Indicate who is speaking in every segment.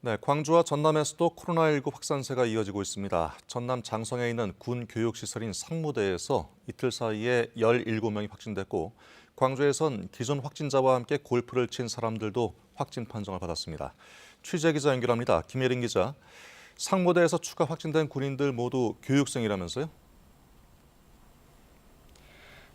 Speaker 1: 네, 광주와 전남에서도 코로나19 확산세가 이어지고 있습니다. 전남 장성에 있는 군 교육시설인 상무대에서 이틀 사이에 17명이 확진됐고, 광주에선 기존 확진자와 함께 골프를 친 사람들도 확진 판정을 받았습니다. 취재 기자 연결합니다. 김예린 기자, 상무대에서 추가 확진된 군인들 모두 교육생이라면서요?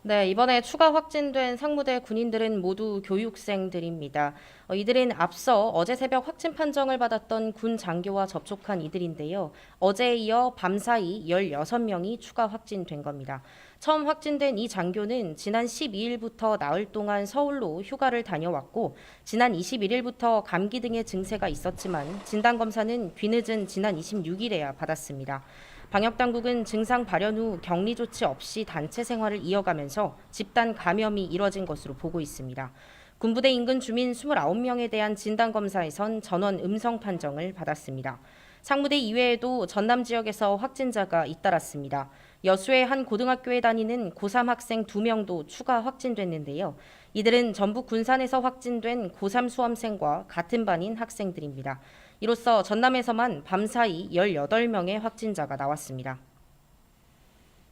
Speaker 2: 네, 이번에 추가 확진된 상무대 군인들은 모두 교육생들입니다. 이들은 앞서 어제 새벽 확진 판정을 받았던 군 장교와 접촉한 이들인데요. 어제에 이어 밤사이 16명이 추가 확진된 겁니다. 처음 확진된 이 장교는 지난 12일부터 나흘 동안 서울로 휴가를 다녀왔고, 지난 21일부터 감기 등의 증세가 있었지만 진단검사는 뒤늦은 지난 26일에야 받았습니다. 방역당국은 증상 발현 후 격리 조치 없이 단체 생활을 이어가면서 집단 감염이 이뤄진 것으로 보고 있습니다. 군부대 인근 주민 29명에 대한 진단검사에선 전원 음성 판정을 받았습니다. 상무대 이외에도 전남 지역에서 확진자가 잇따랐습니다. 여수의 한 고등학교에 다니는 고3 학생 2명도 추가 확진됐는데요. 이들은 전북 군산에서 확진된 고3 수험생과 같은 반인 학생들입니다. 이로써 전남에서만 밤사이 18명의 확진자가 나왔습니다.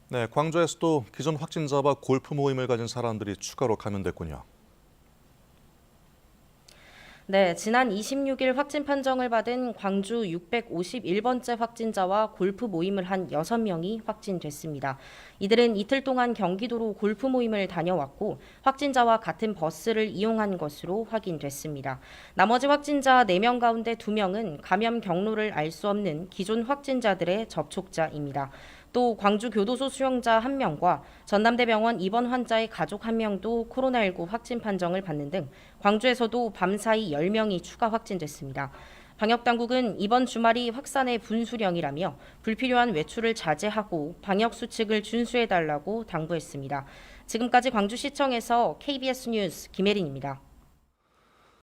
Speaker 1: 네, 광주에서도 기존 확진자와 골프 모임을 가진 사람들이 추가로 감염됐군요.
Speaker 2: 네, 지난 26일 확진 판정을 받은 광주 651번째 확진자와 골프 모임을 한 6명이 확진됐습니다. 이들은 이틀 동안 경기도로 골프 모임을 다녀왔고 확진자와 같은 버스를 이용한 것으로 확인됐습니다. 나머지 확진자 4명 가운데 2명은 감염 경로를 알 수 없는 기존 확진자들의 접촉자입니다. 또 광주 교도소 수용자 1명과 전남대병원 입원 환자의 가족 1명도 코로나19 확진 판정을 받는 등 광주에서도 밤사이 10명이 추가 확진됐습니다. 방역당국은 이번 주말이 확산의 분수령이라며 불필요한 외출을 자제하고 방역수칙을 준수해달라고 당부했습니다. 지금까지 광주시청에서 KBS 뉴스 김혜린입니다.